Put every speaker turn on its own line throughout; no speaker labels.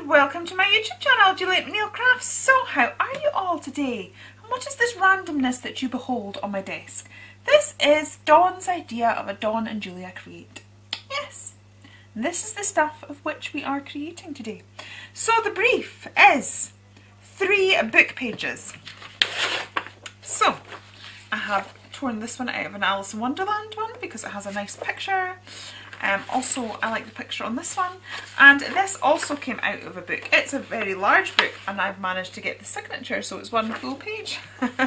and welcome to my YouTube channel, Juliet McNeil Crafts. So how are you all today? And what is this randomness that you behold on my desk? This is Dawn's idea of a Dawn and Julia create. Yes, this is the stuff of which we are creating today. So the brief is 3 book pages. So I have torn this one out of an Alice in Wonderland one because it has a nice picture. Also, I like the picture on this one, and this also came out of a book. It's a very large book, and I've managed to get the signature, so it's one full page. There are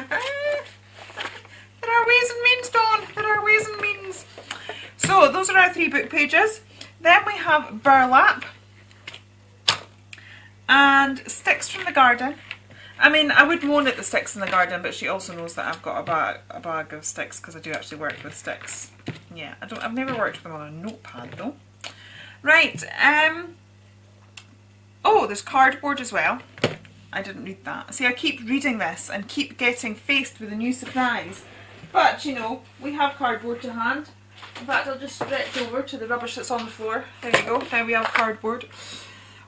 ways and means, Dawn. There are ways and means. So those are our 3 book pages. Then we have burlap and sticks from the garden. I mean, I would moan at the sticks in the garden, but she also knows that I've got a bag of sticks because I do actually work with sticks. Yeah, I've never worked with them on a notepad though. Right, oh, there's cardboard as well. I didn't read that. See, I keep reading this and keep getting faced with a new surprise. But, you know, we have cardboard to hand. In fact, I'll just stretch over to the rubbish that's on the floor. There you go, now we have cardboard.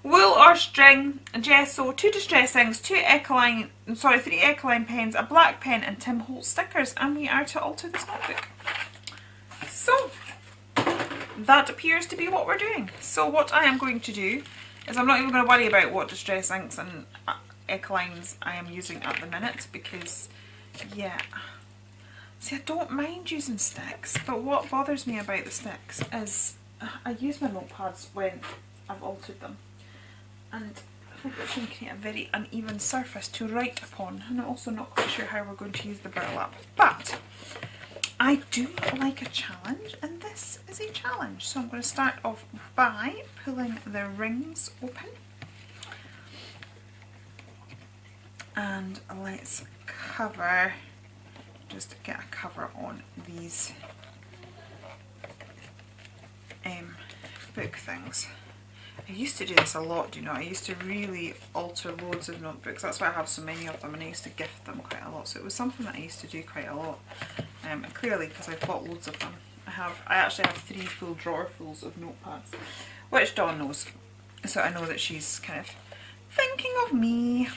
Wool or string, gesso, 2 distress inks, 3 Ecoline pens, a black pen and Tim Holtz stickers, and we are to alter this notebook. So, that appears to be what we're doing. So what I am going to do is I'm not even going to worry about what distress inks and Ecolines I am using at the minute because, yeah. See, I don't mind using sticks, but what bothers me about the sticks is I use my notepads when I've altered them. And I think it's going to create a very uneven surface to write upon, and I'm also not quite sure how we're going to use the burlap. But I do like a challenge, and this is a challenge. So I'm going to start off by pulling the rings open. And let's cover, just get a cover on these book things. I used to do this a lot, you know, I used to really alter loads of notebooks. That's why I have so many of them, and I used to gift them quite a lot. So it was something that I used to do quite a lot. And clearly, because I've bought loads of them, I actually have 3 full drawerfuls of notepads, which Dawn knows. So I know that she's kind of thinking of me.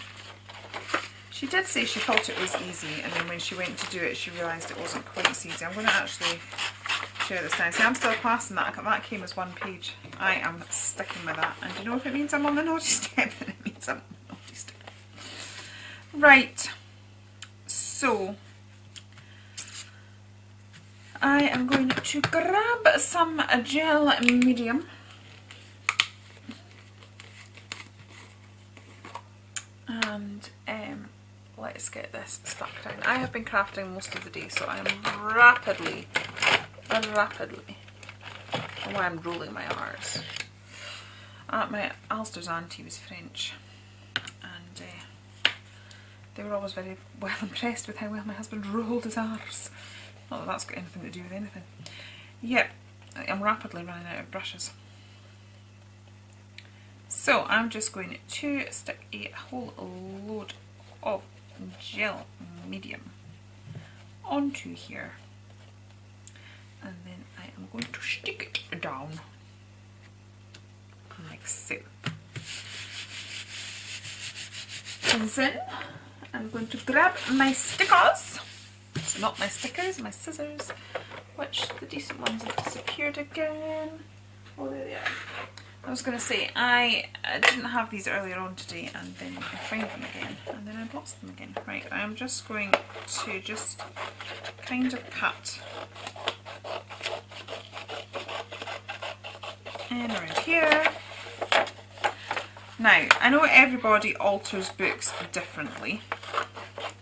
She did say she thought it was easy, and then when she went to do it, she realised it wasn't quite as easy. I'm going to actually share this down. See, I'm still passing that. That came as 1 page. I am sticking with that. And do you know if it means I'm on the naughty step, then it means I'm on the naughty step. Right. So, I am going to grab some gel medium. And let's get this stuck down. I have been crafting most of the day, so I am rapidly, oh, I'm rolling my R's. My Alistair's auntie was French, and they were always very well impressed with how well my husband rolled his R's. Not that that's got anything to do with anything. Yep, I'm rapidly running out of brushes. So I'm just going to stick a whole load of gel medium onto here, and then I am going to stick it down like so. And then I'm going to grab my stickers. So not my stickers, my scissors, which the decent ones have disappeared again. Oh, there they are. I was going to say, I didn't have these earlier on today, and then I found them again, and then I lost them again. Right, I'm just going to just kind of cut in around here. Now, I know everybody alters books differently,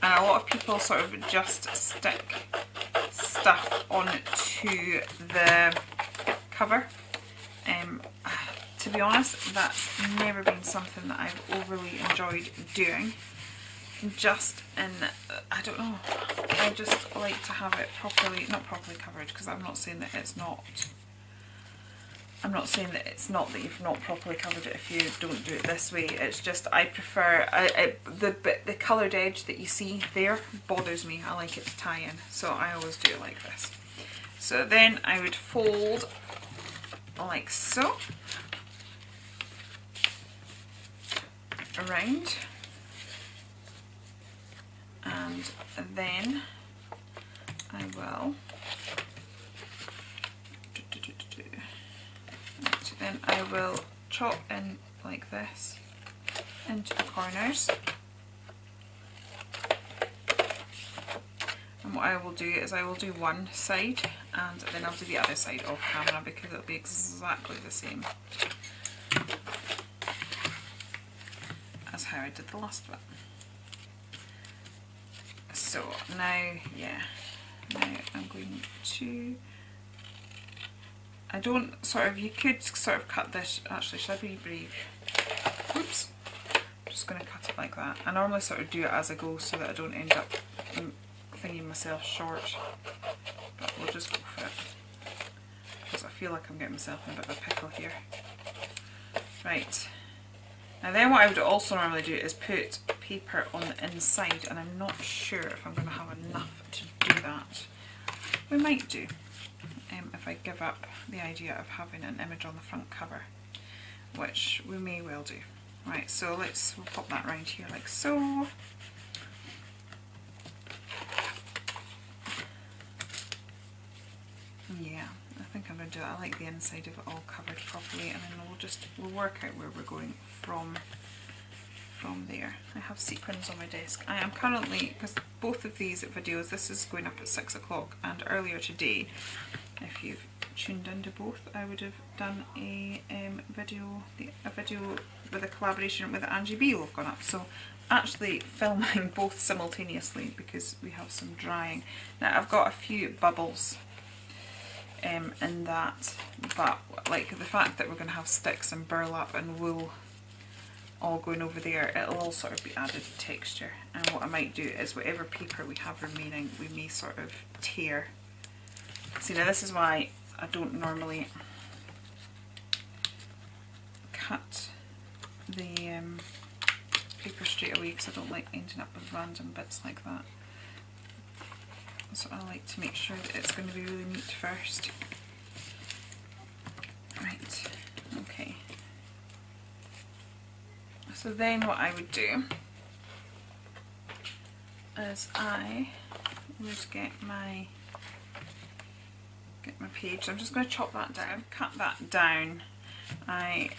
and a lot of people sort of just stick stuff onto the cover. To be honest, that's never been something that I've overly enjoyed doing. Just in, I don't know, I just like to have it properly, not properly covered, because I'm not saying that it's not, that you've not properly covered it if you don't do it this way. It's just, I prefer, the coloured edge that you see there bothers me. I like it to tie in, so I always do it like this. So then I would fold like so. around, and then I will then I will chop in like this into the corners. And what I will do is I will do one side and then I'll do the other side off camera because it'll be exactly the same as how I did the last bit. So now, yeah, now I'm going to, I don't sort of, you could sort of cut this, actually should I be brave? Oops, I'm just going to cut it like that. I normally sort of do it as I go so that I don't end up thinking myself short, but we'll just go for it because I feel like I'm getting myself in a bit of a pickle here. Right, now then what I would also normally do is put paper on the inside, and I'm not sure if I'm going to have enough to do that. We might do if I give up the idea of having an image on the front cover, which we may well do. Right, so we'll pop that round here like so. Yeah, I think I'm going to do that. I like the inside of it all covered properly, and then we'll work out where we're going from there. I have sequins on my desk. I am currently, because both of these videos, this is going up at 6 o'clock, and earlier today, if you've tuned into both, I would have done a video with a collaboration with Angie B will have gone up. So actually filming both simultaneously because we have some drying. Now I've got a few bubbles in that, but like the fact that we're going to have sticks and burlap and wool all going over there, it'll all sort of be added texture. And what I might do is whatever paper we have remaining, we may sort of tear. See, now this is why I don't normally cut the paper straight away, because I don't like ending up with random bits like that. So I like to make sure that it's going to be really neat first. Right, okay. So then what I would do is I would get my page. I'm just going to chop that down, cut that down. I've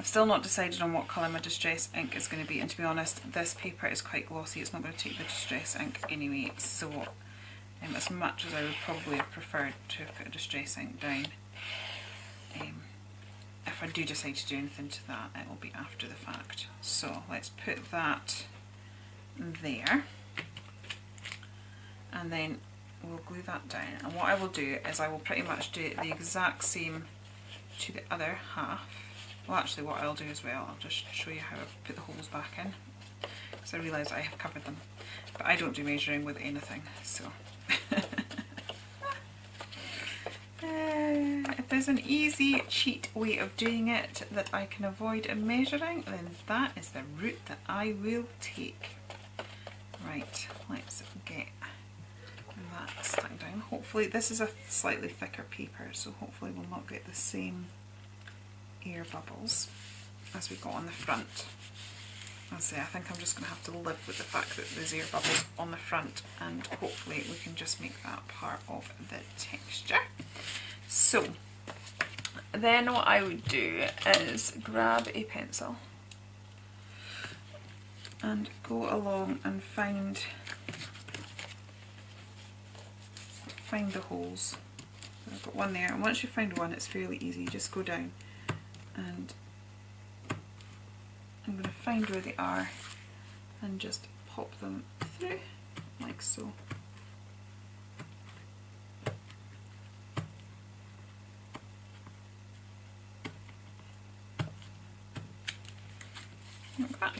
still not decided on what colour my Distress ink is going to be, and to be honest, this paper is quite glossy. It's not going to take the Distress ink anyway, so as much as I would probably have preferred to have put a Distress ink down, if I do decide to do anything to that, it will be after the fact. So let's put that there, and then we'll glue that down. And what I will do is I will pretty much do the exact same to the other half. Well, actually what I'll do as well, I'll just show you how I've put the holes back in, because I realise I have covered them, but I don't do measuring with anything, so if there's an easy cheat way of doing it that I can avoid measuring, then that is the route that I will take. Right, let's get that stuck down. Hopefully this is a slightly thicker paper, so hopefully we'll not get the same air bubbles as we got on the front. I think I'm just going to have to live with the fact that there's air bubbles on the front, and hopefully we can just make that part of the texture. So then what I would do is grab a pencil and go along and find the holes. So I've got one there, and once you find one, it's fairly easy. You just go down, and I'm going to find where they are and just pop them through like so. Like that.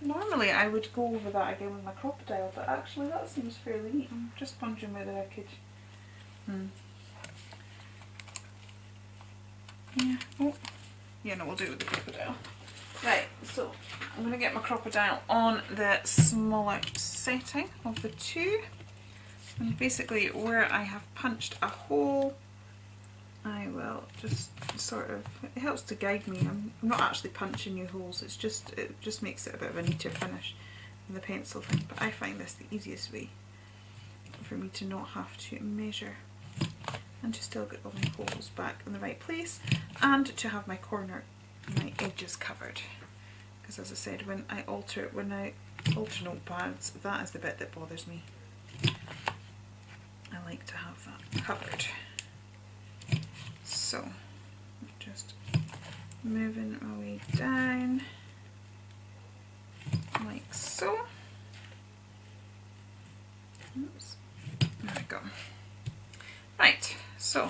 Normally I would go over that again with my crocodile, but actually that seems fairly neat. I'm just wondering whether I could... Yeah, oh, yeah, no, we'll do it with the crocodile. Right, so I'm going to get my crocodile on the smaller setting of the two, and basically where I have punched a hole I will just sort of, it helps to guide me. I'm not actually punching new holes, it just makes it a bit of a neater finish than the pencil thing, but I find this the easiest way for me to not have to measure and to still get all my holes back in the right place and to have my edges covered. Because as I said, when I alter notepads, that is the bit that bothers me. I like to have that covered. So, just moving my way down like so. Oops. There we go. Right, so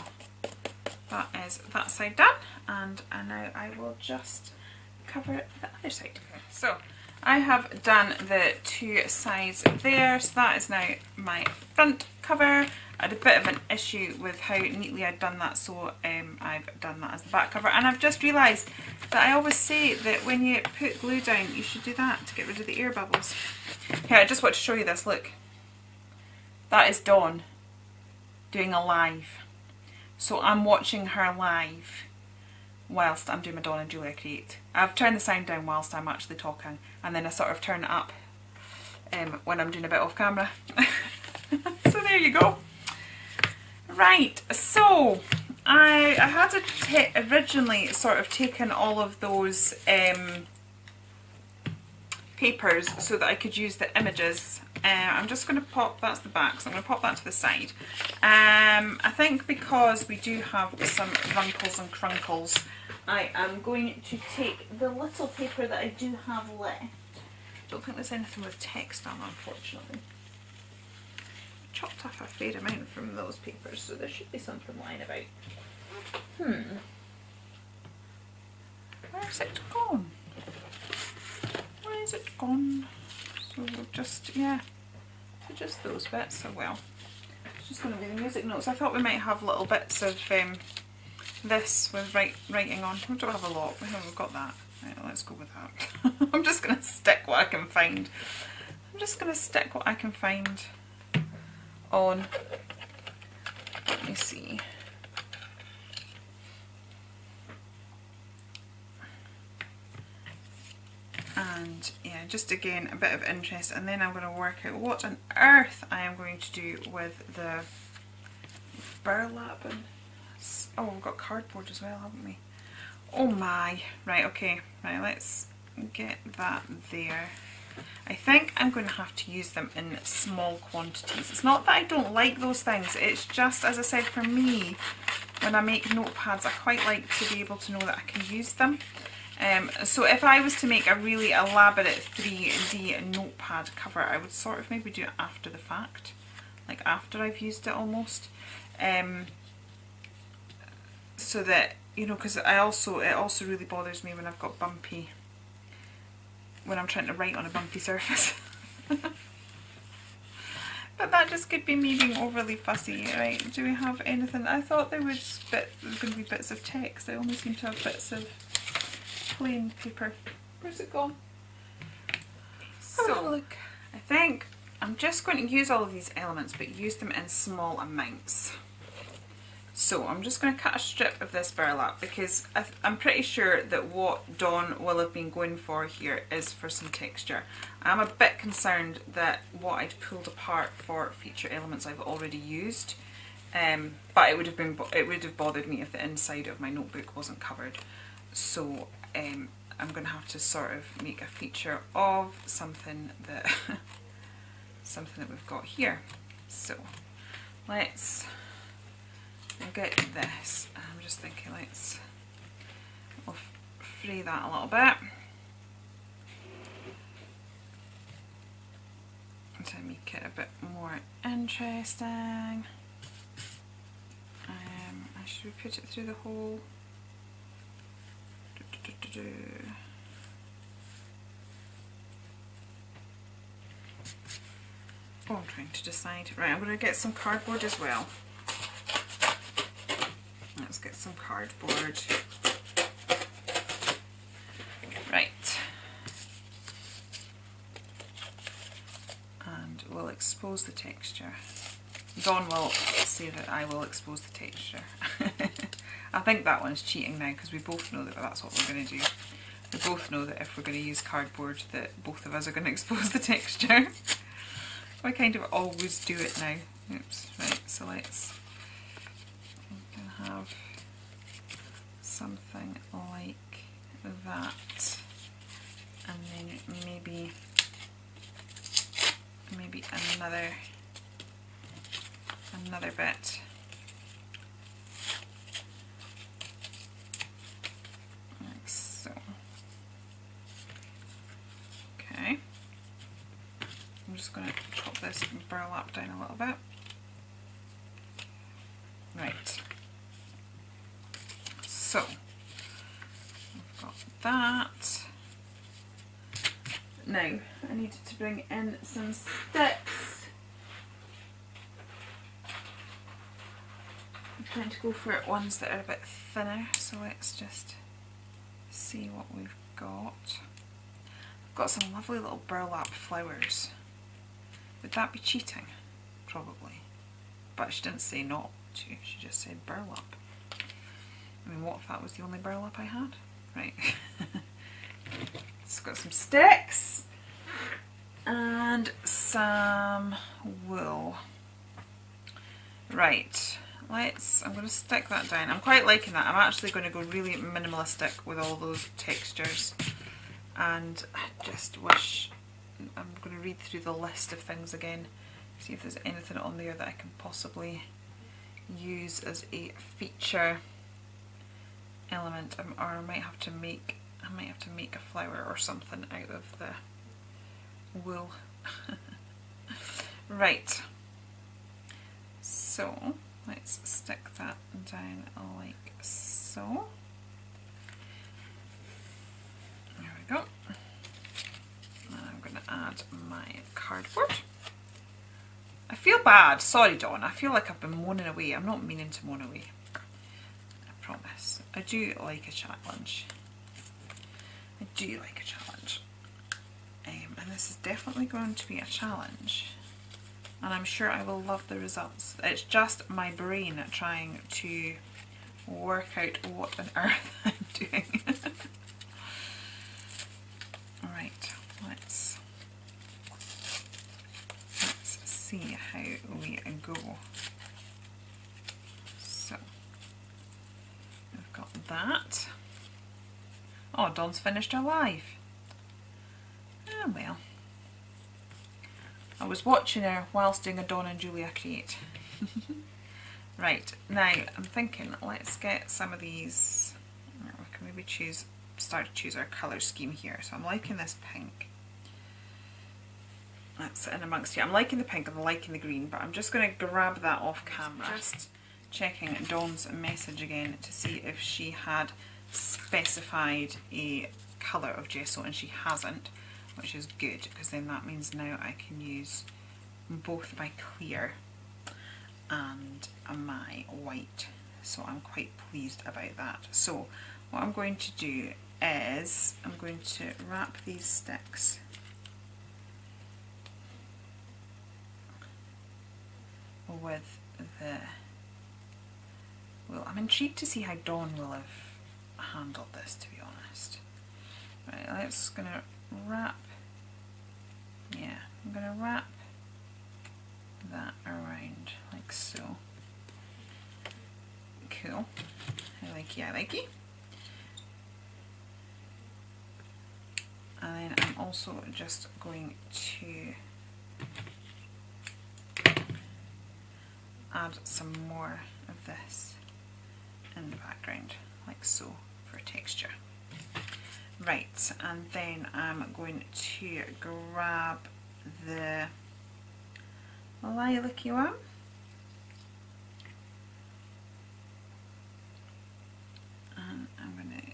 that is that side done, and now I will just cover the other side. So I have done the two sides there, so that is now my front cover. I had a bit of an issue with how neatly I'd done that, so I've done that as the back cover. And I've just realised that I always say that when you put glue down, you should do that to get rid of the air bubbles. Here, I just want to show you this, look. That is Dawn doing a live. So I'm watching her live whilst I'm doing my Dawn and Julia Create. I've turned the sound down whilst I'm actually talking, and then I sort of turn it up when I'm doing a bit off camera. So there you go. Right, so I had originally sort of taken all of those papers so that I could use the images. I'm just going to pop, that's the back, so I'm going to pop that to the side. I think because we do have some wrinkles and crunkles, I am going to take the little paper that I do have left. Don't think there's anything with text on, unfortunately. I chopped off a fair amount from those papers, so there should be something lying about. Where's it gone? Where is it gone? So we'll just, yeah, so just those bits. So well, it's just going to be the music notes. I thought we might have little bits of this with writing on. We don't have a lot. We haven't got that. Right, let's go with that. I'm just going to stick what I can find. I'm just going to stick what I can find on. Let me see. And yeah, just again a bit of interest, and then I'm going to work out what on earth I am going to do with the burlap. And oh, we've got cardboard as well, haven't we? Oh my, right, okay, right, let's get that there. I think I'm going to have to use them in small quantities. It's not that I don't like those things, it's just, as I said, for me, when I make notepads, I quite like to be able to know that I can use them. So if I was to make a really elaborate 3D notepad cover, I would sort of maybe do it after the fact, like after I've used it almost, so that, you know, because it also really bothers me when I've got bumpy, when I'm trying to write on a bumpy surface. But that just could be me being overly fussy, right? Do we have anything? I thought there was going to be bits of text. I only seem to have bits of plain paper. Where's it gone? So look, I think I'm just going to use all of these elements, but use them in small amounts. So I'm just going to cut a strip of this burlap, because I'm pretty sure that what Dawn will have been going for here is for some texture. I'm a bit concerned that what I'd pulled apart for feature elements I've already used, but it would have bothered me if the inside of my notebook wasn't covered. So I'm going to have to sort of make a feature of something that something that we've got here. So let's get this. I'm just thinking we'll free that a little bit to make it a bit more interesting. Should we put it through the hole? Oh, I'm trying to decide. Right, I'm going to get some cardboard as well. Let's get some cardboard. Right. And we'll expose the texture. Dawn will say that I will expose the texture. I think that one's cheating now because we both know that that's what we're going to do. We both know that if we're going to use cardboard that both of us are going to expose the texture. I kind of always do it now. Oops, right, so let's have something like that, and then maybe another bit. Like so. Okay. I'm just going to chop this burlap down a little bit. Right. So, I've got that. Now, I needed to bring in some sticks. I'm trying to go for ones that are a bit thinner, so let's just see what we've got. I've got some lovely little burlap flowers. Would that be cheating? Probably. But she didn't say not to, she just said burlap. I mean, what if that was the only burlap I had? Right. It's got some sticks and some wool. Right, I'm going to stick that down. I'm quite liking that. I'm actually going to go really minimalistic with all those textures, and I just wish, I'm going to read through the list of things again, see if there's anything on there that I can possibly use as a feature element, or I might have to make a flower or something out of the wool. Right, so let's stick that down like so. There we go. And I'm going to add my cardboard. I feel bad, sorry Dawn, I feel like I've been moaning away. I'm not meaning to moan away, I promise. I do like a challenge. I do like a challenge. And this is definitely going to be a challenge. And I'm sure I will love the results. It's just my brain trying to work out what on earth I'm doing. Alright, let's see how we go. So, we've got that. Oh, Dawn's finished her live. Oh well. I was watching her whilst doing a Dawn and Julia Create. Right, now I'm thinking let's get some of these, we can maybe start to choose our colour scheme here. So I'm liking this pink. That's in amongst you. I'm liking the pink and I'm liking the green, but I'm just going to grab that off camera. Just checking Dawn's message again to see if she had specified a colour of gesso, and she hasn't, which is good because then that means now I can use both my clear and my white, so I'm quite pleased about that. So what I'm going to do is I'm going to wrap these sticks with the well, I'm intrigued to see how Dawn will have handled this, to be honest. Right, let's gonna wrap, yeah, I'm gonna wrap that around like so. Cool. I like it. And then I'm also just going to add some more of this in the background, like so, for texture. Right, and then I'm going to grab the lilac-y one. And I'm going to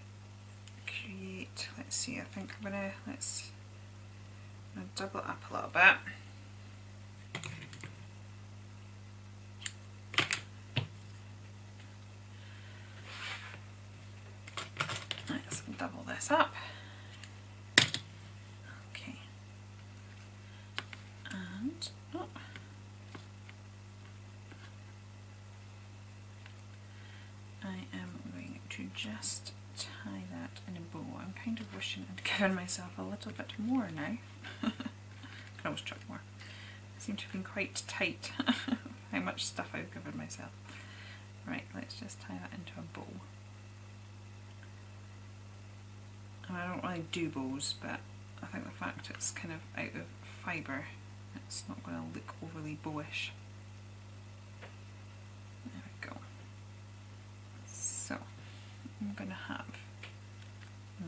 create, let's see, I think I'm going to double it up a little bit. Let's double this up. Okay. And I am going to just tie that in a bow. I'm kind of wishing I'd given myself a little bit more now. Can always chuck more. I seem to have been quite tight how much stuff I've given myself. Right, let's just tie that into a bow. And I don't really do bows, but I think the fact it's kind of out of fibre, it's not going to look overly bowish. There we go. So, I'm going to have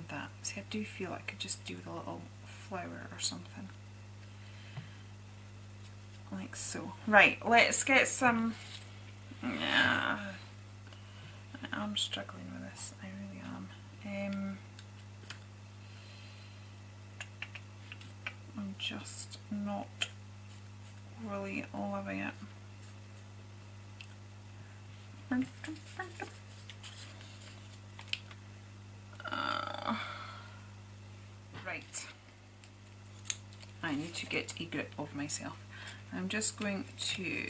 that. See, I do feel I could just do with a little flower or something. Like so. Right, let's get some... Yeah, I am struggling with this, I really am. I'm just not really loving it. Right, I need to get a grip of myself. I'm just going to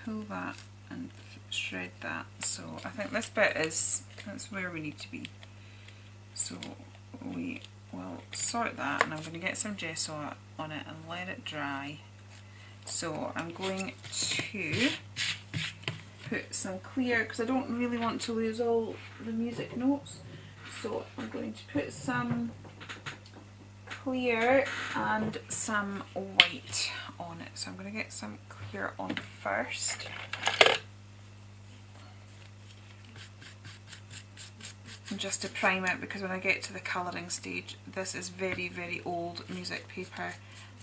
pull that and shred that. So I think this bit that's where we need to be. So we will sort that, and I'm going to get some gesso on it and let it dry. So I'm going to put some clear, because I don't really want to lose all the music notes. So I'm going to put some clear and some white on it. So I'm going to get some clear on first. And just to prime it, because when I get to the colouring stage, this is very, very old music paper.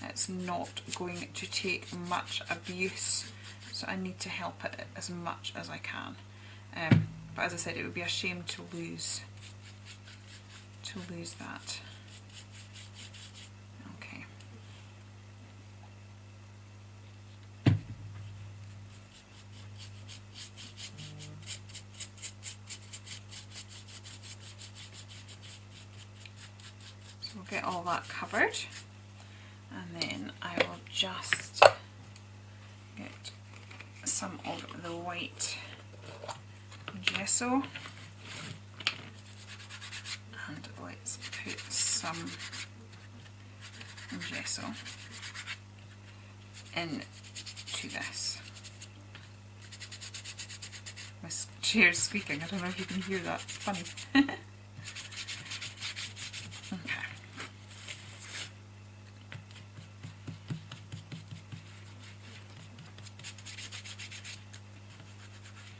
It's not going to take much abuse, so I need to help it as much as I can. But as I said, it would be a shame to lose that. Okay. So we'll get all that covered, and then I will just get some of the white gesso, and let's put some gesso into this. My chair's squeaking, I don't know if you can hear that, it's funny. Okay.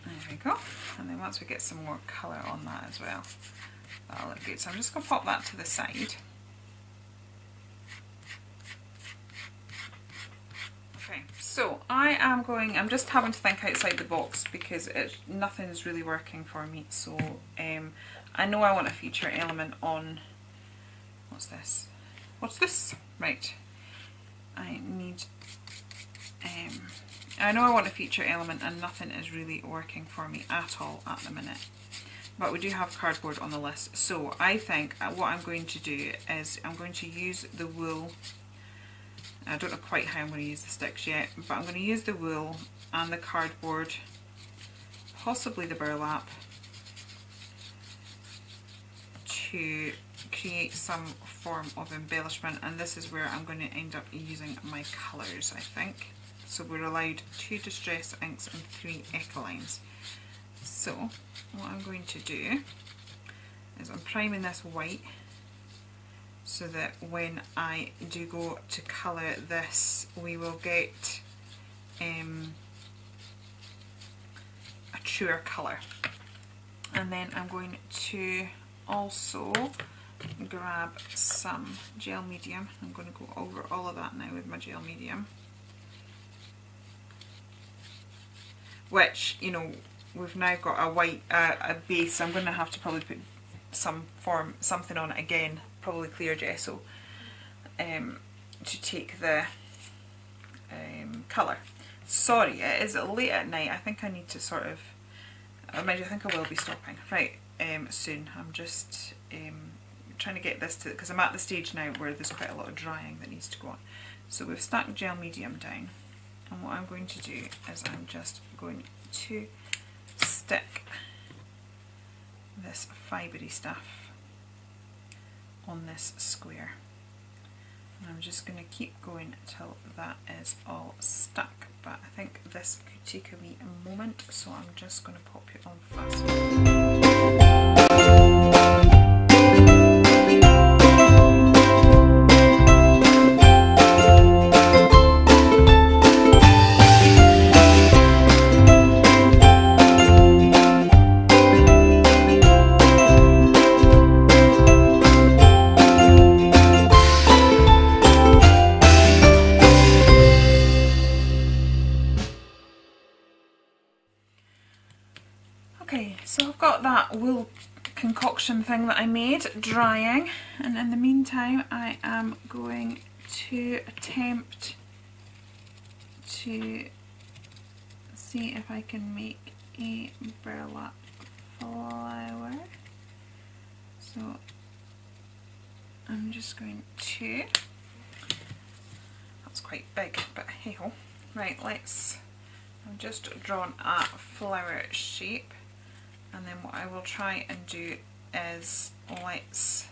There we go, and then once we get some more colour on that as well, that'll look good. So I'm just going to pop that to the side. Okay, so I'm just having to think outside the box because nothing's really working for me. So I know I want a feature element on, what's this? What's this? Right, I need, I know I want a feature element and nothing is really working for me at all at the minute. But we do have cardboard on the list, so I think what I'm going to do is I'm going to use the wool. I don't know quite how I'm going to use the sticks yet, but I'm going to use the wool and the cardboard, possibly the burlap, to create some form of embellishment, and this is where I'm going to end up using my colours, I think. So we're allowed 2 distress inks and 3 Echolines. So what I'm going to do is I'm priming this white so that when I do go to colour this, we will get a truer colour. And then I'm going to also grab some gel medium. I'm going to go over all of that now with my gel medium, which, you know, we've now got a white a base. I'm going to have to probably put something on it again, probably clear gesso, to take the colour. Sorry, it is late at night. I think I need to sort of, mind you, I think I will be stopping right soon. I'm just trying to get this to, because I'm at the stage now where there's quite a lot of drying that needs to go on. So we've stuck gel medium down, and what I'm going to do is I'm just going to stick this fibery stuff on this square. And I'm just going to keep going till that is all stuck, but I think this could take a wee moment, so I'm just going to pop it on fast forward. Okay, so I've got that wool concoction thing that I made drying, and in the meantime I am going to attempt to see if I can make a burlap flower. So I'm just going to, that's quite big, but hey ho. Right, let's, I've just drawn a flower shape. And then what I will try and do is let's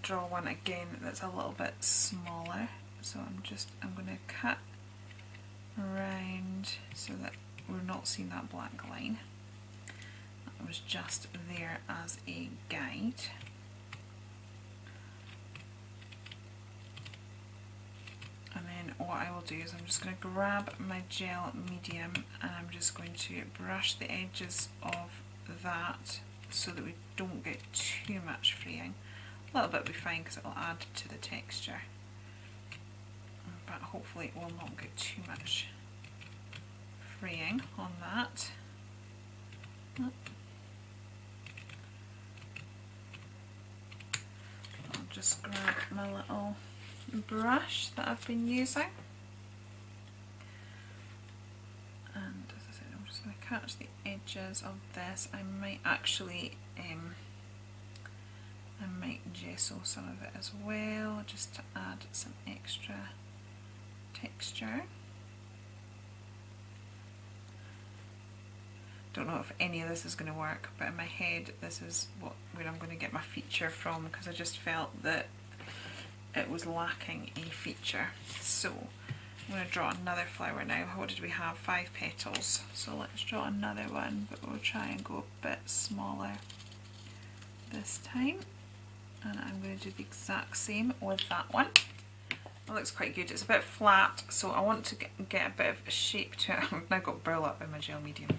draw one again that's a little bit smaller. So I'm going to cut around so that we're not seeing that black line. That was just there as a guide. And then what I will do is I'm just going to grab my gel medium and I'm just going to brush the edges of that so that we don't get too much fraying. A little bit will be fine because it will add to the texture, but hopefully it will not get too much fraying on that. I'll just grab my little brush that I've been using, and as I said, I'm just going to catch the edges of this. I might actually I might gesso some of it as well, just to add some extra texture. Don't know if any of this is going to work, but in my head this is where I'm going to get my feature from, because I just felt that it was lacking a feature. So I'm going to draw another flower now. What did we have? 5 petals. So let's draw another one, but we'll try and go a bit smaller this time. And I'm going to do the exact same with that one. It looks quite good. It's a bit flat, so I want to get a bit of a shape to it. I've now got burlap in my gel medium.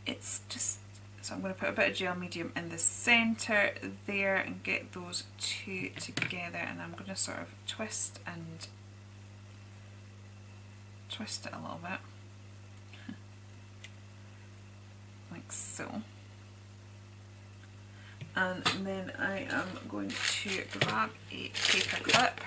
It's just, so I'm going to put a bit of gel medium in the centre there and get those two together, and I'm going to sort of twist it a little bit, like so. And then I am going to grab a paper clip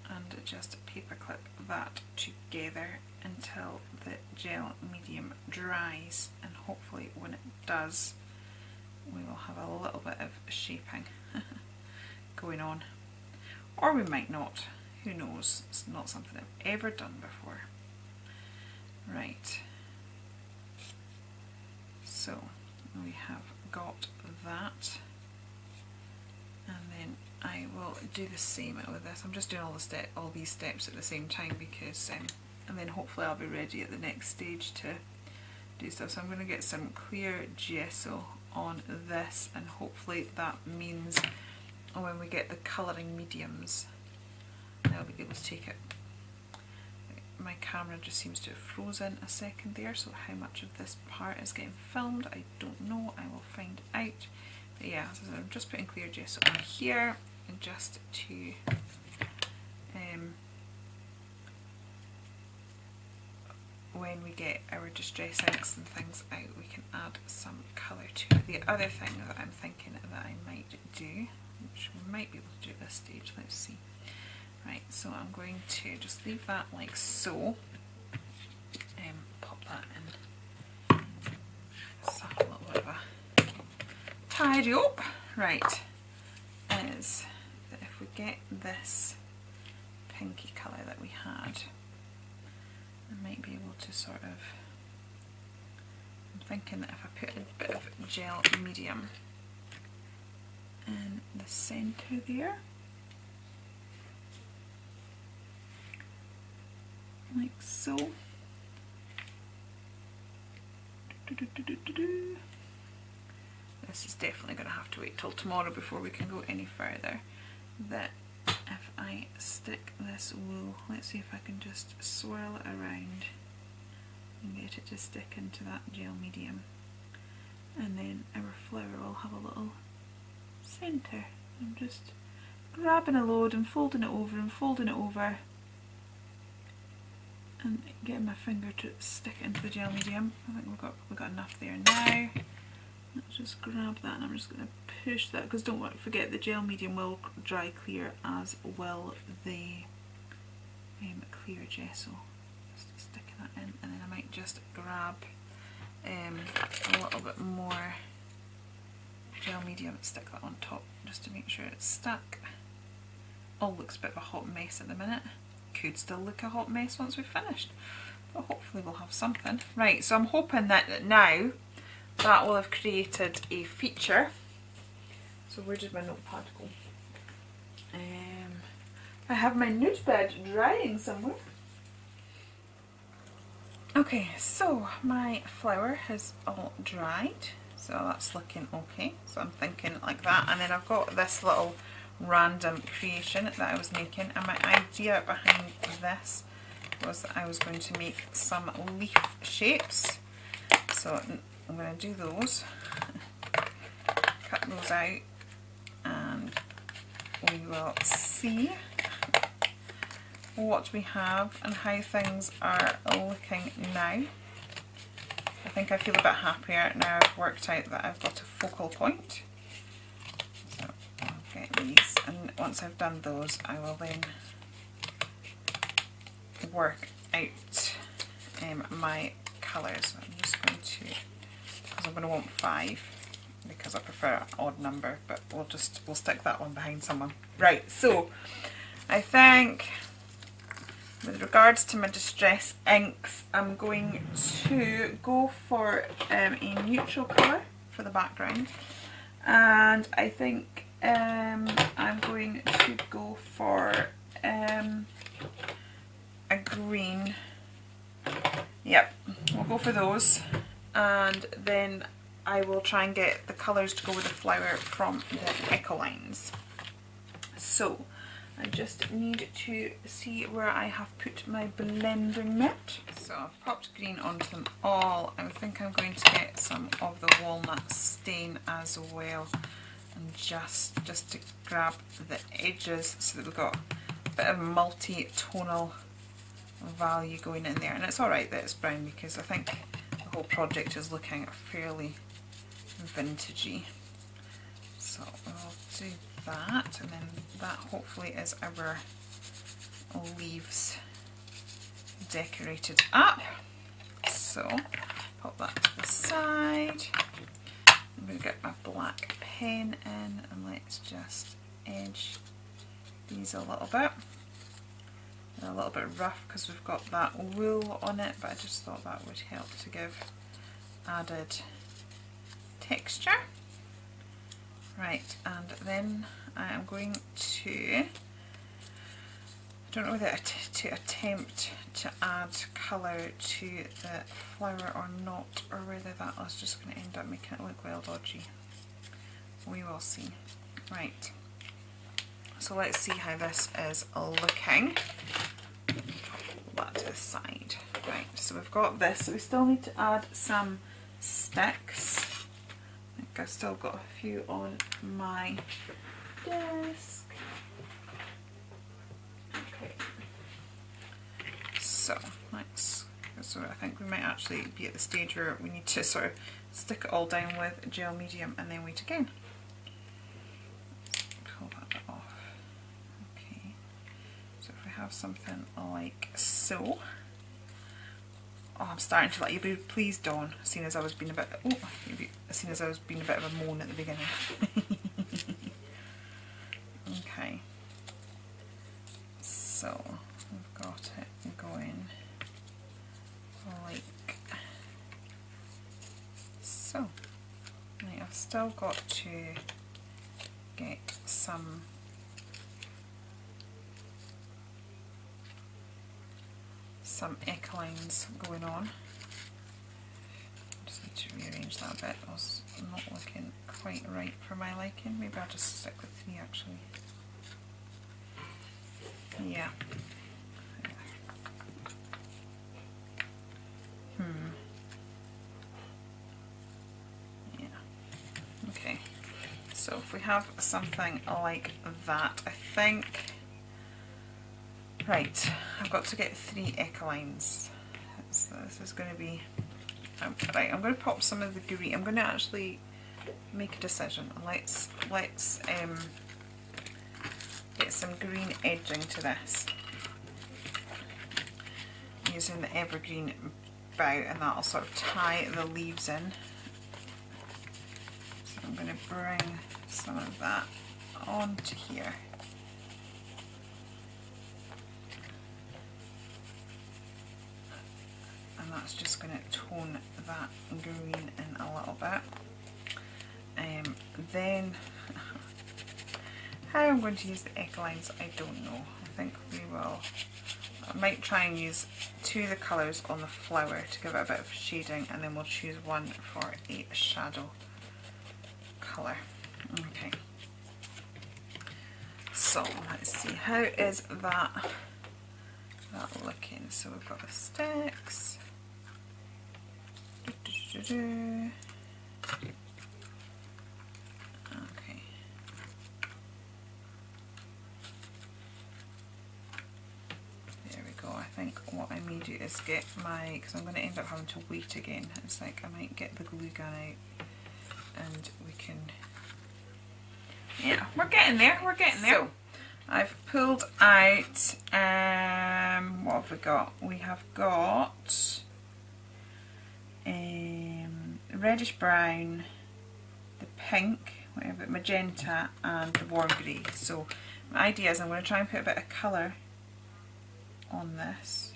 and just paper clip that together until the gel medium dries, and hopefully when it does we will have a little bit of shaping going on, or we might not, who knows. It's not something I've ever done before. Right, so we have got that, and then I will do the same with this. I'm just doing all these steps at the same time because and then hopefully I'll be ready at the next stage to do stuff. So I'm going to get some clear gesso on this, and hopefully that means when we get the colouring mediums I'll be able to take it. My camera just seems to have frozen a second there, so how much of this part is getting filmed I don't know. I will find out. But yeah, so I'm just putting clear gesso on here, and just to when we get our distress inks and things out, we can add some colour to it. The other thing that I'm thinking that I might do, which we might be able to do at this stage, let's see. Right, so I'm going to just leave that like so, pop that in, let's have a little bit of a tidy up. Right, is that if we get this pinky colour that we had. I might be able to sort of, I'm thinking that if I put a bit of gel medium in the centre there, like so. This is definitely going to have to wait till tomorrow before we can go any further. That if I stick this wool, let's see if I can just swirl it around and get it to stick into that gel medium, and then our flower will have a little centre. I'm just grabbing a load and folding it over and folding it over and getting my finger to stick it into the gel medium. I think we've got enough there now. Let's just grab that, and I'm just going to push that, because don't forget the gel medium will dry clear, as will the clear gesso. Just sticking that in, and then I might just grab a little bit more gel medium and stick that on top just to make sure it's stuck. All looks a bit of a hot mess at the minute. Could still look a hot mess once we've finished, but hopefully we'll have something. Right, so I'm hoping that now that will have created a feature. So where did my notepad go? I have my notepad drying somewhere. Okay, so my flower has all dried, so that's looking okay. So I'm thinking like that, and then I've got this little random creation that I was making, and my idea behind this was that I was going to make some leaf shapes. So I'm going to do those, cut those out, and we will see what we have and how things are looking now. I think I feel a bit happier now I've worked out that I've got a focal point. So I'll get these, and once I've done those I will then work out my colours. So I'm just going to, because I'm going to want 5 because I prefer an odd number, but we'll stick that one behind someone. Right, so I think with regards to my Distress inks, I'm going to go for a neutral colour for the background, and I think I'm going to go for a green. Yep, we'll go for those, and then I will try and get the colours to go with the flower from the Echolines. So I just need to see where I have put my blending mitt. So I've popped green onto them all. I think I'm going to get some of the walnut stain as well, and just to grab the edges so that we've got a bit of multi-tonal value going in there. And it's alright that it's brown, because I think the whole project is looking fairly vintagey. So we'll do that, and then that hopefully is our leaves decorated up. So pop that to the side. I'm going to get my black pen in, and let's just edge these a little bit. They're a little bit rough because we've got that wool on it, but I just thought that would help to give added texture. Right, and then I am going to, I don't know whether to attempt to add colour to the flower or not, or whether that is just going to end up making it look well dodgy. We will see. Right, so let's see how this is looking. Put that to the side. Right, so we've got this, so we still need to add some sticks. I think I've still got a few on my desk. Okay. So I think we might actually be at the stage where we need to sort of stick it all down with gel medium and then wait again. Let's pull that bit off. Okay. So if we have something like so. Oh, I'm starting to let you be pleased, Dawn, seeing as I was being a bit of a moan at the beginning. Okay. So we've got it going like so. Right, I've still got to get some echelines going on. Just need to rearrange that a bit. It was not looking quite right for my liking. Maybe I'll just stick with 3 actually. Yeah. Yeah. Okay. So if we have something like that, I think. Right, I've got to get 3 echelines. So this is going to be right. I'm going to pop some of the green. I'm going to actually make a decision. Let's get some green edging to this using the evergreen bough, and that'll sort of tie the leaves in. So I'm going to bring some of that onto here. And that's just going to tone that green in a little bit. Then how I'm going to use the echelines, I don't know. I think I might try and use 2 of the colours on the flower to give it a bit of shading, and then we'll choose 1 for a shadow colour. Okay. So let's see, how is that looking? So we've got the sticks. Okay. There we go. I think what I may do is get because I'm going to end up having to wait again. It's like I might get the glue gun out and we can, yeah, we're getting there, So, I've pulled out, what have we got? We have got reddish brown, the pink, whatever, magenta, and the warm grey. So my idea is I'm going to try and put a bit of colour on this,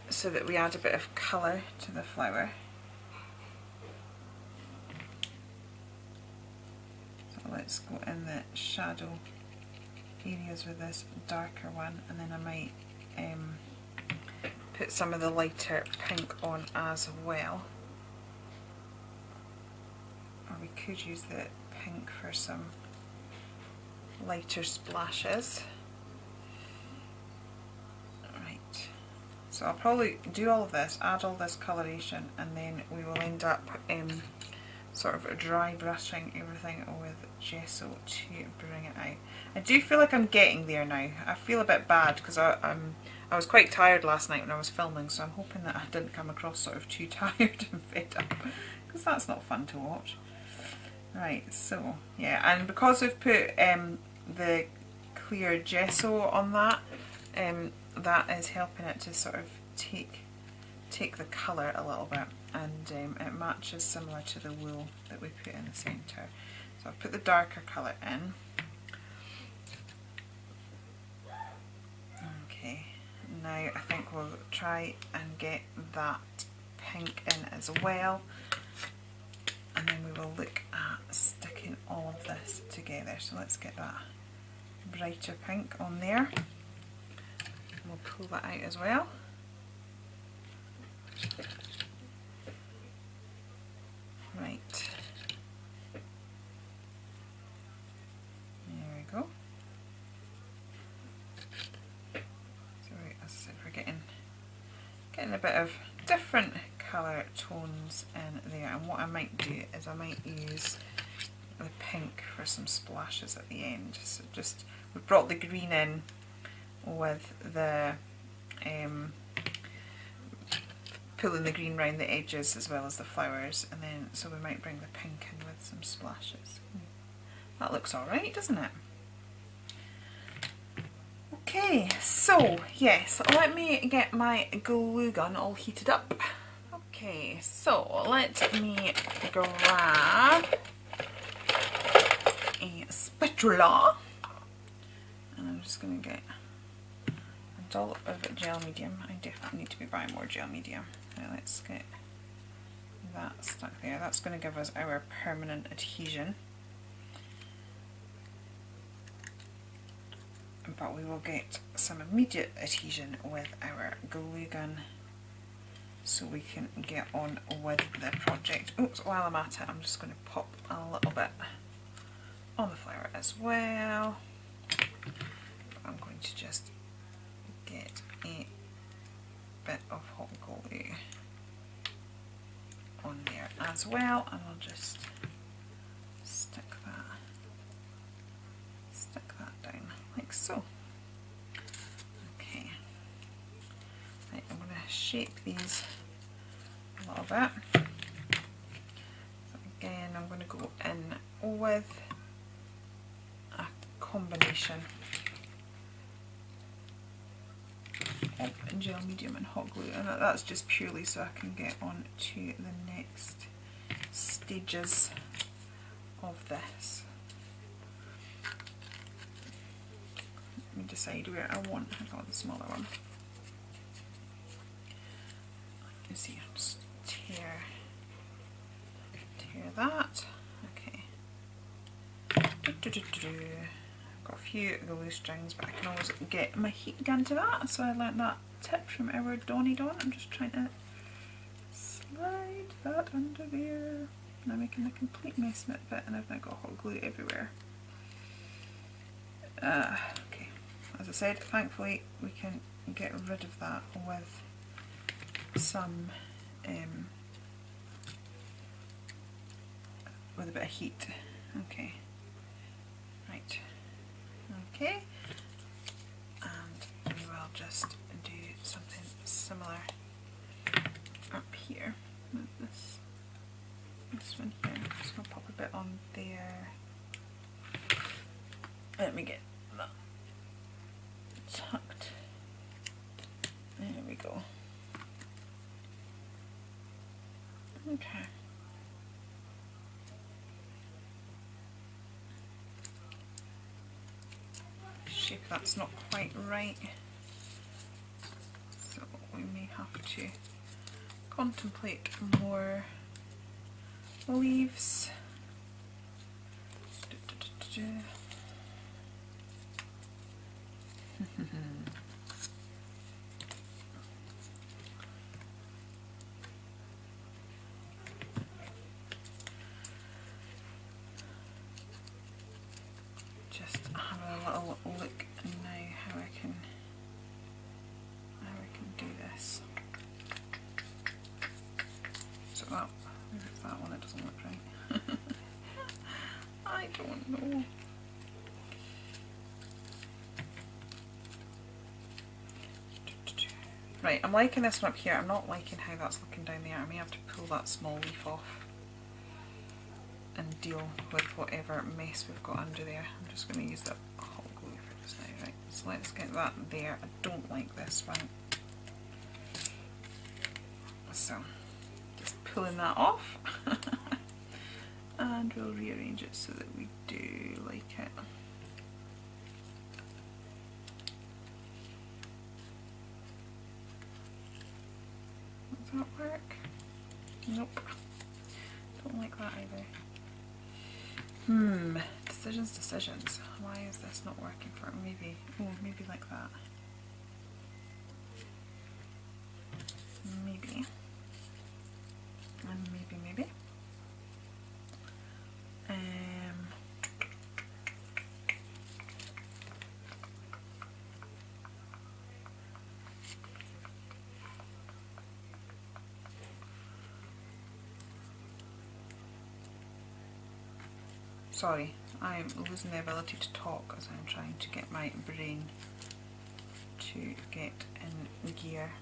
so that we add a bit of colour to the flower. So let's go in the shadow areas with this darker one, and then I might put some of the lighter pink on as well. Or we could use the pink for some lighter splashes. Right, so I'll probably do all of this, add all this coloration, and then we will end up sort of dry brushing everything with gesso to bring it out. I do feel like I'm getting there now. I feel a bit bad because I was quite tired last night when I was filming, so I'm hoping that I didn't come across sort of too tired and fed up, because that's not fun to watch. Right, so yeah, and because I've put the clear gesso on that, that is helping it to sort of take the colour a little bit, and it matches similar to the wool that we put in the centre. So I've put the darker colour in. Okay, now I think we'll try and get that pink in as well, and then we will look at sticking all of this together. So let's get that brighter pink on there, and we'll pull that out as well. Right, there we go. So as I said, we're getting a bit of different colour tones in there, and what I might do is I might use the pink for some splashes at the end. So just, we've brought the green in with the pulling the green round the edges as well as the flowers, and then so we might bring the pink in with some splashes. That looks alright, doesn't it? Okay, so yes, let me get my glue gun all heated up. Okay, so let me grab a spit spatula. And I'm just going to get a dollop of gel medium. I definitely need to be buying more gel medium. Now let's get that stuck there. That's going to give us our permanent adhesion. But we will get some immediate adhesion with our glue gun so we can get on with the project. Oops, while I'm at it, I'm just going to pop a little bit on the flower as well. I'm going to just get a bit of hot glue on there as well, and I'll just stick that down like so. Okay, right, I'm going to shape these a little bit. So again, I'm going to go in with a combination of gel medium and hot glue, and that's just purely so I can get on to the next stages of this. Let me decide where I want. I got the smaller one. You see, just tear that. Okay. I've got a few glue strings, but I can always get my heat gun to that. So I learnt that tip from our Donny Don. I'm just trying to slide that under there. And I'm making a complete mess of it, and I've now got hot glue everywhere. Okay. As I said, thankfully we can get rid of that with some, with a bit of heat. Okay, right, okay, and we will just do something similar up here with this one here. I'm just going to pop a bit on there. Let me get that tucked. There we go. Okay. Shape that's not quite right, so we may have to contemplate more leaves. Just have a little look now how I can do this. So that, maybe it's that one that doesn't look right. I don't know. Right, I'm liking this one up here. I'm not liking how that's looking down there. I may have to pull that small leaf off and deal with whatever mess we've got under there. I'm just going to use the hot glue for just now. Right, so let's get that there. I don't like this one. So, just pulling that off. And we'll rearrange it so that we do like it. Does that work? Nope. Don't like that either. Decisions. Why is this not working for me? Maybe like that. Maybe. And maybe. Sorry, I'm losing the ability to talk as I'm trying to get my brain to get in gear.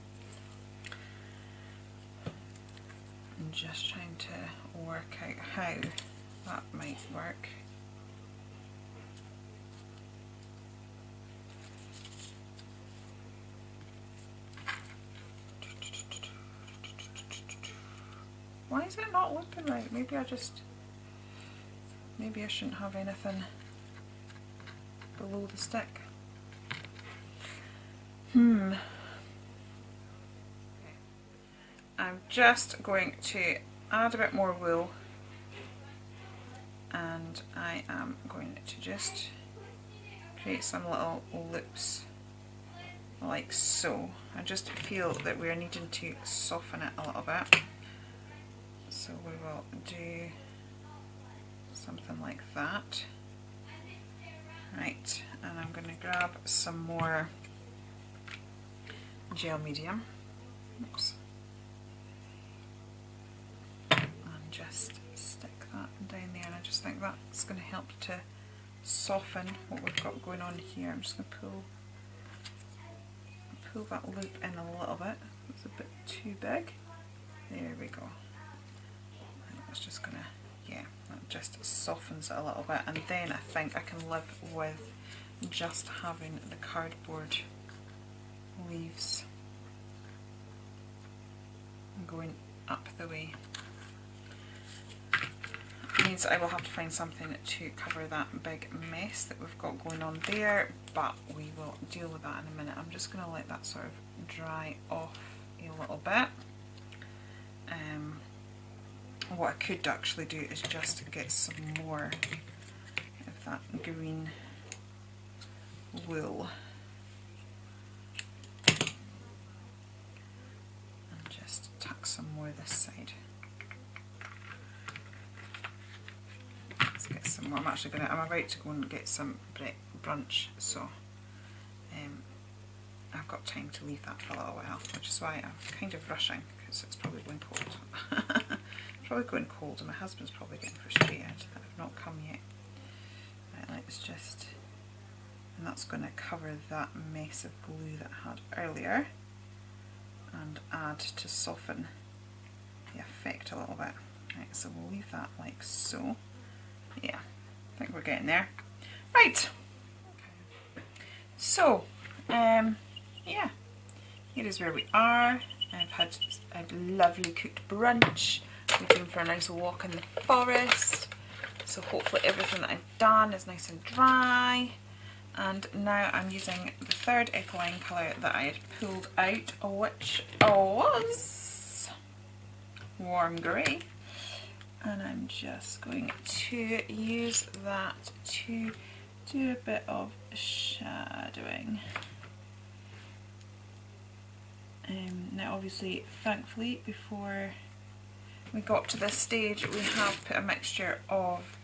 I'm just trying to work out how that might work. Why is it not looking right? Maybe I shouldn't have anything below the stick. I'm just going to add a bit more wool, and I am going to just create some little loops like so. I just feel that we're needing to soften it a little bit, so we will do something like that. Right, and I'm going to grab some more gel medium. Oops. And just stick that down there, and I just think that's going to help to soften what we've got going on here. I'm just going to pull that loop in a little bit. It's a bit too big. There we go. And it's just going to, yeah, that just softens it a little bit, and then I think I can live with just having the cardboard leaves going up the way. It means I will have to find something to cover that big mess that we've got going on there, but we will deal with that in a minute. I'm just going to let that sort of dry off a little bit. What I could actually do is just get some more of that green wool and just tuck some more this side. Let's get some more. I'm about to go and get some brunch, so I've got time to leave that for a little while, which is why I'm kind of rushing, because it's probably going cold. It's probably going cold, and my husband's probably getting frustrated that I've not come yet. Right, let's just, and that's going to cover that mess of glue that I had earlier, and add to soften the effect a little bit. Right, so we'll leave that like so. Yeah, I think we're getting there. Right, so yeah, here is where we are. I've had a lovely cooked brunch. We came for a nice walk in the forest, so hopefully everything that I've done is nice and dry. And now I'm using the third Ecoline colour that I had pulled out, which was warm grey, and I'm just going to use that to do a bit of shadowing. Now obviously, thankfully, before we got to this stage, we have put a mixture of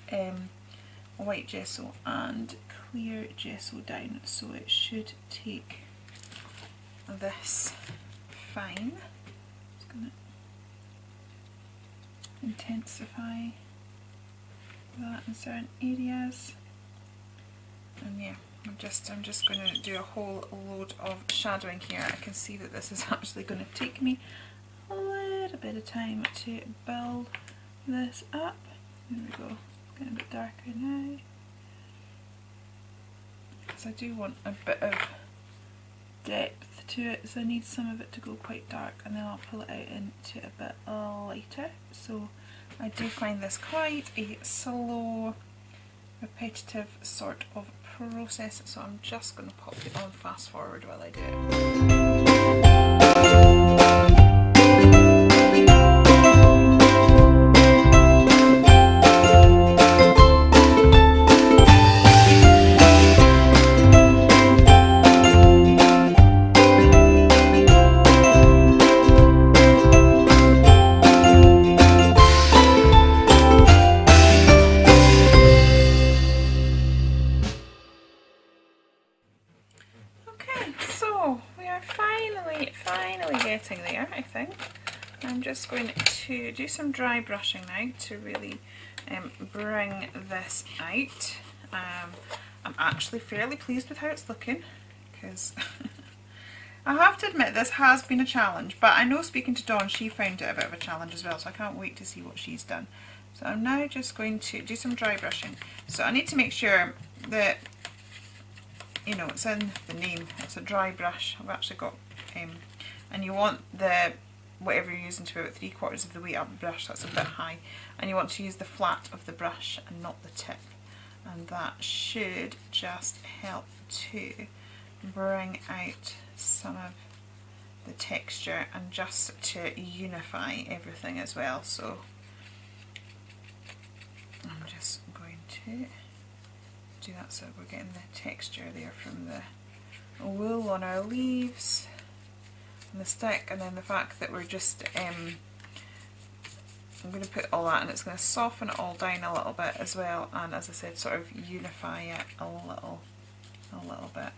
white gesso and clear gesso down, so it should take this fine. Just going to intensify that in certain areas, and yeah, I'm just going to do a whole load of shadowing here. I can see that this is actually going to take me a little bit of time to build this up. There we go, it's getting a bit darker now, because I do want a bit of depth to it, so I need some of it to go quite dark, and then I'll pull it out into a bit lighter. So I do find this quite a slow, repetitive sort of process, so I'm just going to pop it on fast forward while I do it. Getting there, I think. I'm just going to do some dry brushing now to really bring this out. I'm actually fairly pleased with how it's looking, because I have to admit this has been a challenge, but I know, speaking to Dawn, she found it a bit of a challenge as well, so I can't wait to see what she's done. So I'm now just going to do some dry brushing. So I need to make sure that, you know, it's in the name, it's a dry brush. I've actually got and you want the whatever you're using to be about 3/4 of the weight up the brush, that's a bit high, and you want to use the flat of the brush and not the tip. and that should just help to bring out some of the texture and just to unify everything as well. So I'm just going to do that so we're getting the texture there from the wool on our leaves and the stick, and then the fact that we're just I'm going to put all that, and it's going to soften it all down a little bit as well, and as I said, sort of unify it a little bit.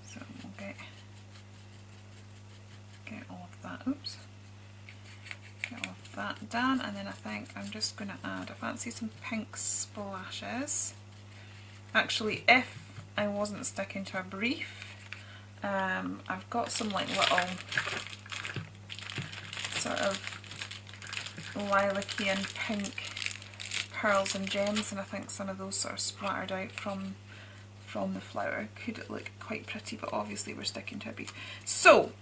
So we'll get all of that, oops, get all of that done, and then I think I'm just going to add, I fancy some pink splashes. Actually, if I wasn't sticking to a brief, I've got some like little sort of lilac-y and pink pearls and gems, and I think some of those sort of splattered out from the flower could look quite pretty, but obviously we're sticking to a brief. So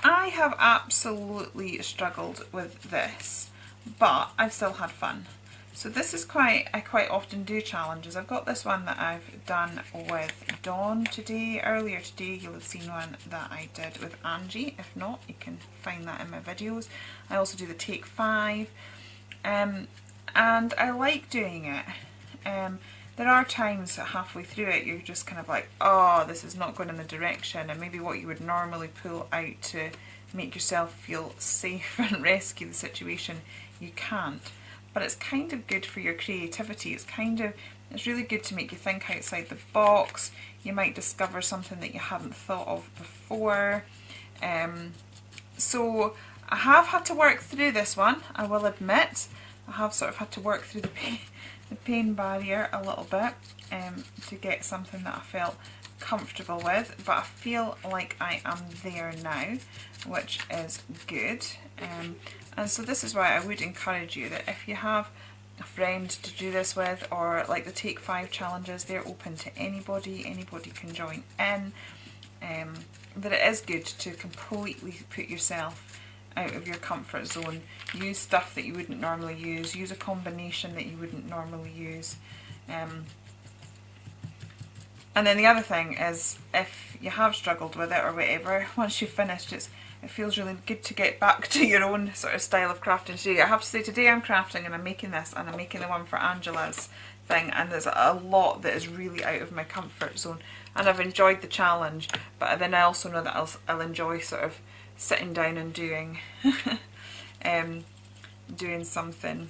I have absolutely struggled with this, but I've still had fun. So this is I quite often do challenges. I've got this one that I've done with Dawn today. Earlier today you'll have seen one that I did with Angie. If not, you can find that in my videos. I also do the Take 5, and I like doing it. There are times halfway through it you're just kind of like, oh, this is not going in the direction, and maybe what you would normally pull out to make yourself feel safe and rescue the situation, you can't. But it's kind of good for your creativity. It's really good to make you think outside the box. You might discover something that you hadn't thought of before. So I have had to work through this one, I will admit. I have sort of had to work through the pain barrier a little bit to get something that I felt comfortable with, but I feel like I am there now, which is good. And so this is why I would encourage you that if you have a friend to do this with, or like the Take 5 challenges, they're open to anybody can join in, that it is good to completely put yourself out of your comfort zone, use stuff that you wouldn't normally use a combination that you wouldn't normally use. And then the other thing is, if you have struggled with it or whatever, once you've finished, it feels really good to get back to your own sort of style of crafting today. I have to say, today I'm crafting and I'm making this, and I'm making the one for Angela's thing, and there's a lot that is really out of my comfort zone, and I've enjoyed the challenge, but then I also know that I'll enjoy sort of sitting down and doing doing something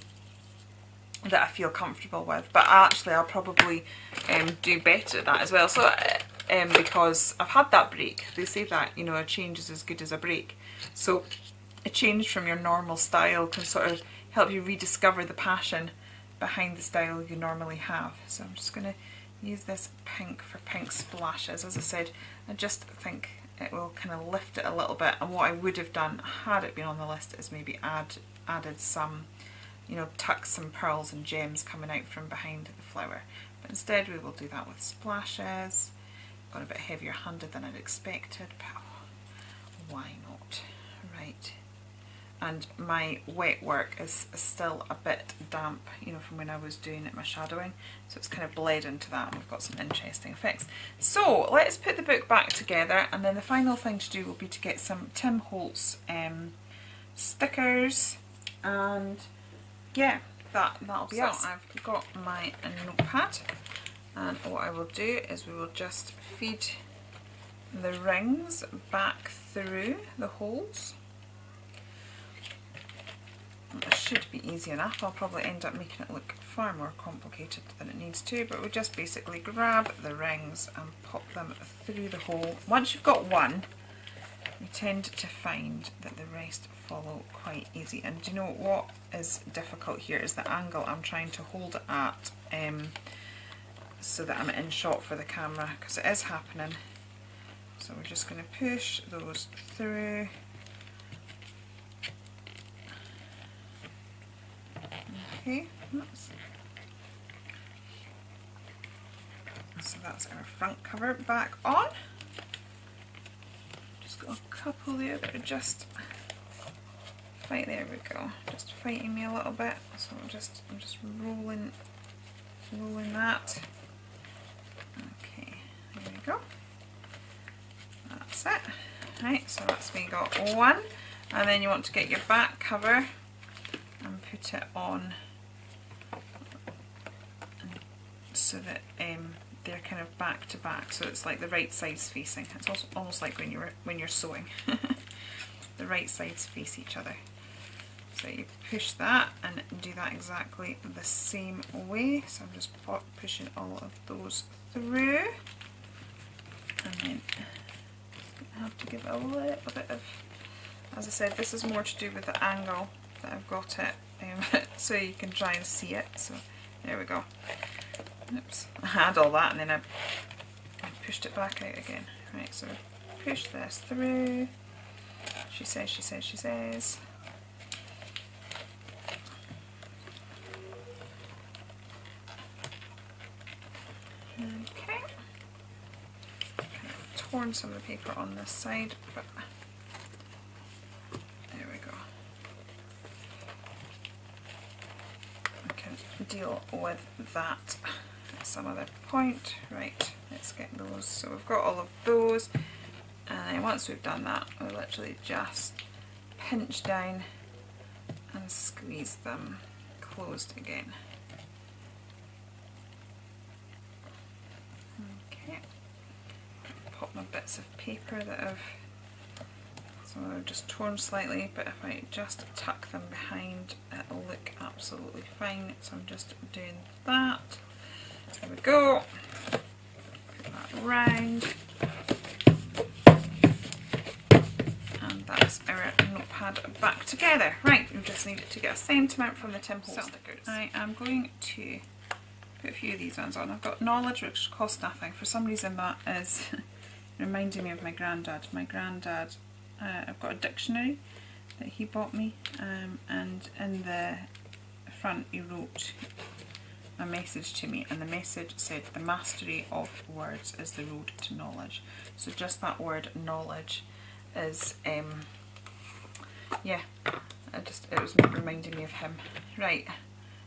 that I feel comfortable with. But actually I'll probably do better at that as well. So because I've had that break. They say that, you know, a change is as good as a break. So a change from your normal style can sort of help you rediscover the passion behind the style you normally have. So I'm just going to use this pink for pink splashes. As I said, I just think it will kind of lift it a little bit, and what I would have done had it been on the list is maybe added some, you know, tuck some pearls and gems coming out from behind the flower. But instead we will do that with splashes. Got a bit heavier handed than I'd expected, but why not? Right. And my wet work is still a bit damp, you know, from when I was doing my shadowing, so it's kind of bled into that, and we've got some interesting effects. So let's put the book back together, and then the final thing to do will be to get some Tim Holtz stickers, and yeah, that'll be it. So I've got my notepad, and what I will do is we will just feed the rings back through the holes. It should be easy enough. I'll probably end up making it look far more complicated than it needs to, but we just basically grab the rings and pop them through the hole. Once you've got one, you tend to find that the rest follow quite easy. And do you know what is difficult here is the angle I'm trying to hold it at, so that I'm in shot for the camera, because it is happening. So we're just going to push those through. Okay, so that's our front cover back on. Just got a couple there that are just right, there we go, just fighting me a little bit. So I'm just rolling rolling that. Okay, there we go. That's it. Right, so that's me got one. And then you want to get your back cover and put it on so that they're kind of back to back, so it's like the right sides facing. It's also almost like when you're sewing. The right sides face each other. So you push that and do that exactly the same way. So I'm just pushing all of those through, and then I have to give it a little bit of, as I said, this is more to do with the angle that I've got it, so you can try and see it. So there we go. Oops, I had all that and then I pushed it back out again. Right, so push this through. She says, she says, she says. Okay. Kind of torn some of the paper on this side, but there we go. I can deal with that at some other point. Right, let's get those. So we've got all of those, and once we've done that, we'll literally just pinch down and squeeze them closed again. Okay, pop my bits of paper that I've just torn slightly, but if I just tuck them behind, it'll look absolutely fine. So I'm just doing that. There we go. Put that round. And that's our notepad back together. Right, we just need to get a sentiment from the Tim Holtz stickers. I am going to put a few of these ones on. I've got knowledge, which costs nothing. For some reason that is reminding me of my granddad. My granddad, I've got a dictionary that he bought me, and in the front he wrote a message to me, and the message said, "The mastery of words is the road to knowledge." So just that word knowledge is, yeah, it was reminding me of him. Right,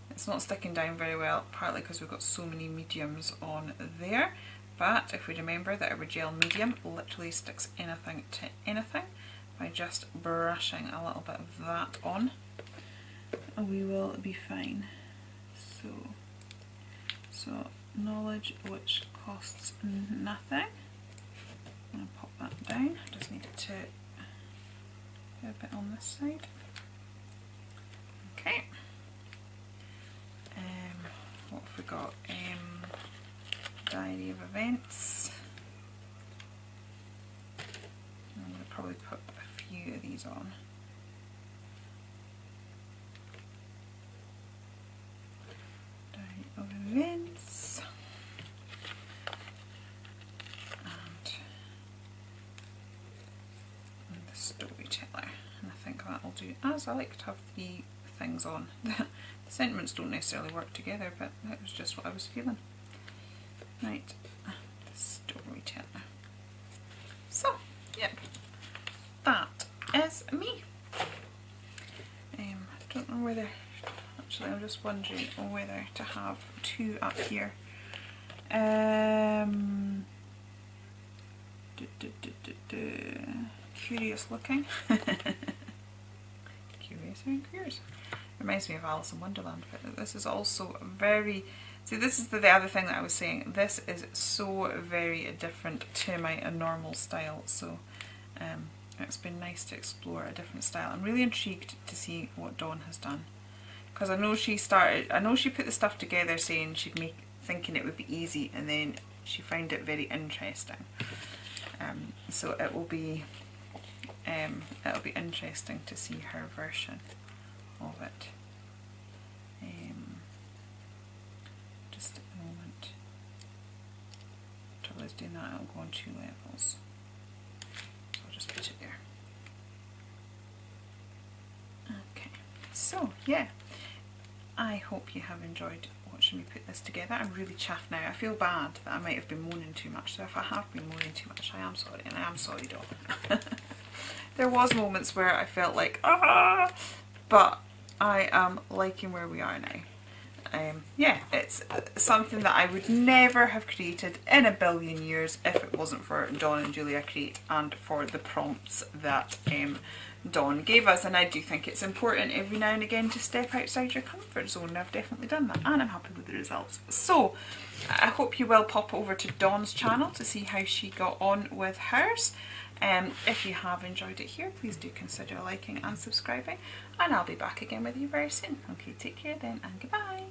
it's not sticking down very well, partly because we've got so many mediums on there, but if we remember that our gel medium literally sticks anything to anything, by just brushing a little bit of that on, we will be fine. So knowledge, which costs nothing. I'm going to pop that down. I just need it to get a bit on this side. Okay. What have we got? Diary of events. I'm going to probably put a few of these on. Diary of events. And the storyteller. And I think that will do, as I like to have the things on. The sentiments don't necessarily work together, but that was just what I was feeling. Right, the storyteller. So, yep, that is me. I don't know whether, actually I'm just wondering whether to have two up here. Curious looking. Curious and curious. Reminds me of Alice in Wonderland, but this is also very, see, this is the other thing that I was saying, this is so very different to my normal style, so it's been nice to explore a different style. I'm really intrigued to see what Dawn has done, because I know she put the stuff together saying thinking it would be easy, and then she found it very interesting. So it'll be interesting to see her version of it. Just at the moment, trouble is doing that, it'll go on 2 levels, so I'll just put it there. Okay, so yeah, I hope you have enjoyed watching me put this together. I'm really chuffed now. I feel bad that I might have been moaning too much, so if I have been moaning too much, I am sorry, and I am sorry, Dawn. There was moments where I felt like, ah, but I am liking where we are now. yeah, it's something that I would never have created in a billion years if it wasn't for Dawn and Julia Create and for the prompts that Dawn gave us. And I do think it's important every now and again to step outside your comfort zone, and I've definitely done that, and I'm happy with the results. So I hope you will pop over to Dawn's channel to see how she got on with hers. If you have enjoyed it here, please do consider liking and subscribing, and I'll be back again with you very soon. Okay, take care then, and goodbye.